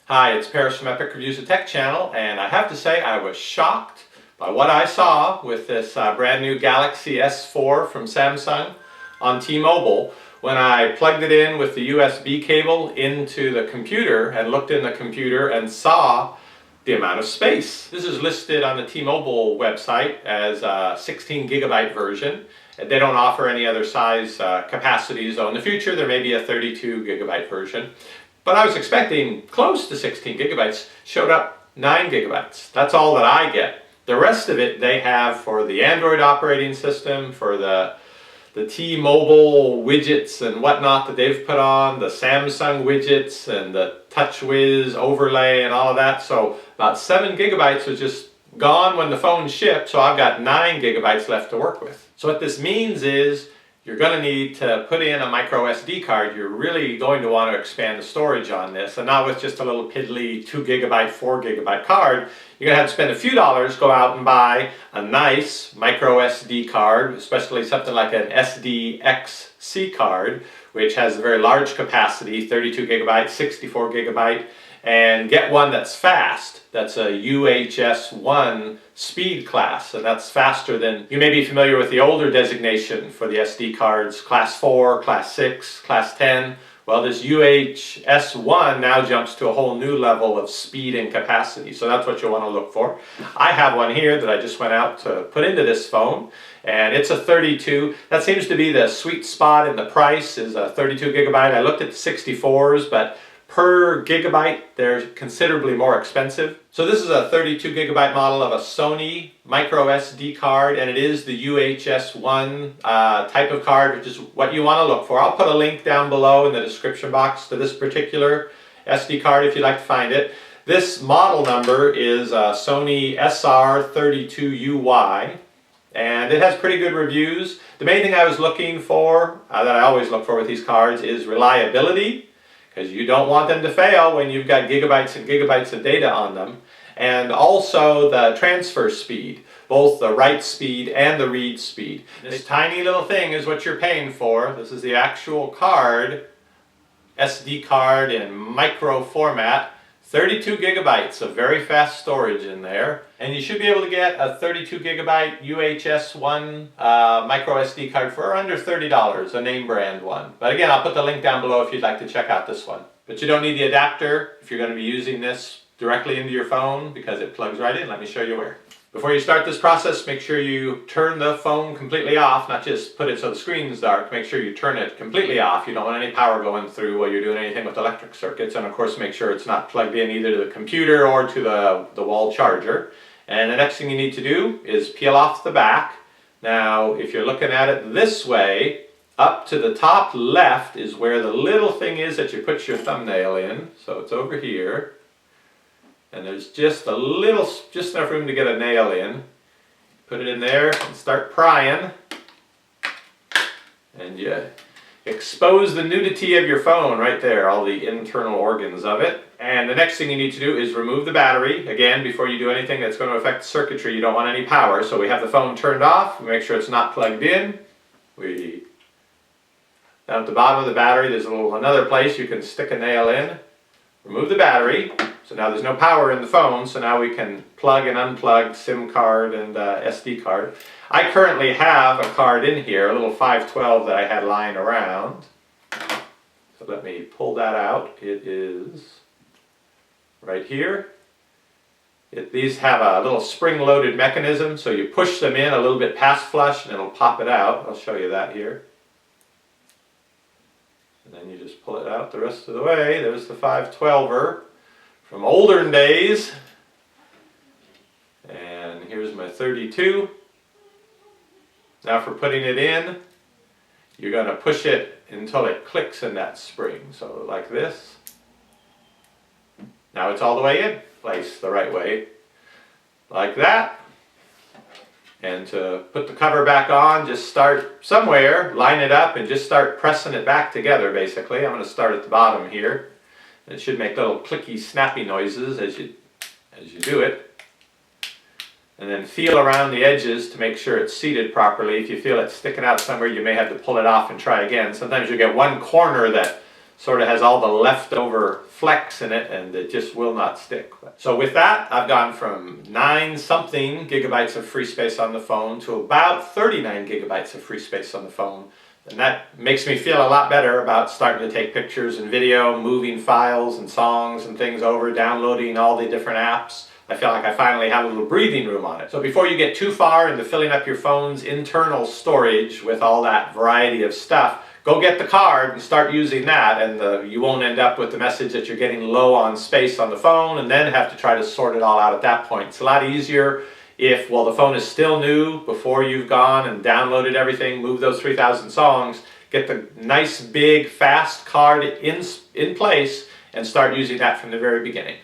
Hi, it's Paris from Epic Reviews of Tech channel, and I have to say I was shocked by what I saw with this brand new Galaxy S4 from Samsung on T-Mobile when I plugged it in with the USB cable into the computer and looked in the computer and saw the amount of space. This is listed on the T-Mobile website as a 16 gigabyte version. They don't offer any other size capacities, though in the future there may be a 32 gigabyte version. But I was expecting close to 16 gigabytes, showed up 9 gigabytes. That's all that I get. The rest of it they have for the Android operating system, for the T-Mobile widgets and whatnot that they've put on, the Samsung widgets and the TouchWiz overlay and all of that. So about 7 gigabytes was just gone when the phone shipped, so I've got 9 gigabytes left to work with. So what this means is you're going to need to put in a micro SD card. You're really going to want to expand the storage on this, and not with just a little piddly 2 gigabyte, 4 gigabyte card. You're going to have to spend a few dollars, go out and buy a nice micro SD card, especially something like an SDXC card, which has a very large capacity, 32 gigabyte, 64 gigabyte, and get one that's fast. That's a UHS-1 speed class, and that's faster than, you may be familiar with the older designation for the SD cards, class 4, class 6, class 10. Well, this UHS-1 now jumps to a whole new level of speed and capacity, so that's what you'll want to look for. I have one here that I just went out to put into this phone, and it's a 32. That seems to be the sweet spot in the price, is a 32 gigabyte. I looked at the 64s, but per gigabyte, they're considerably more expensive. So this is a 32 gigabyte model of a Sony micro SD card, and it is the UHS-1 type of card, which is what you want to look for. I'll put a link down below in the description box to this particular SD card if you'd like to find it. This model number is Sony SR32UY, and it has pretty good reviews. The main thing I was looking for, that I always look for with these cards, is reliability, because you don't want them to fail when you've got gigabytes and gigabytes of data on them. And also the transfer speed, both the write speed and the read speed. This tiny little thing is what you're paying for. This is the actual card, SD card in micro format. 32 gigabytes of very fast storage in there, and you should be able to get a 32 gigabyte UHS-1 micro SD card for under $30, a name brand one. But again, I'll put the link down below if you'd like to check out this one. But you don't need the adapter if you're going to be using this directly into your phone, because it plugs right in. Let me show you where. Before you start this process, make sure you turn the phone completely off, not just put it so the screen's dark. Make sure you turn it completely off. You don't want any power going through while you're doing anything with electric circuits. And of course, make sure it's not plugged in either to the computer or to the wall charger. And the next thing you need to do is peel off the back. Now, if you're looking at it this way, up to the top left is where the little thing is that you put your thumbnail in. So it's over here. And there's just a little, just enough room to get a nail in. Put it in there and start prying. And you expose the nudity of your phone right there, all the internal organs of it. And the next thing you need to do is remove the battery. Again, before you do anything that's going to affect the circuitry, you don't want any power. So we have the phone turned off. We make sure it's not plugged in. Down at the bottom of the battery, there's another place you can stick a nail in. Remove the battery. So now there's no power in the phone, so now we can plug and unplug SIM card and SD card. I currently have a card in here, a little 512 that I had lying around. So let me pull that out. It is right here. These have a little spring-loaded mechanism, so you push them in a little bit past flush and it'll pop it out. I'll show you that here. And then you just pull it out the rest of the way. There's the 512er. From olden days. And here's my 32. Now for putting it in, you're going to push it until it clicks in that spring. So like this. Now it's all the way in place the right way. Like that. And to put the cover back on, just start somewhere, line it up, and just start pressing it back together basically. I'm going to start at the bottom here. It should make little clicky, snappy noises as you do it. And then feel around the edges to make sure it's seated properly. If you feel it sticking out somewhere, you may have to pull it off and try again. Sometimes you get one corner that sort of has all the leftover flex in it and it just will not stick. So with that, I've gone from 9-something gigabytes of free space on the phone to about 39 gigabytes of free space on the phone. And that makes me feel a lot better about starting to take pictures and video, moving files and songs and things over, downloading all the different apps. I feel like I finally have a little breathing room on it. So before you get too far into filling up your phone's internal storage with all that variety of stuff, go get the card and start using that, and you won't end up with the message that you're getting low on space on the phone and then have to try to sort it all out at that point. It's a lot easier if, while the phone is still new, before you've gone and downloaded everything, moved those 3,000 songs, get the nice big fast card in place and start using that from the very beginning.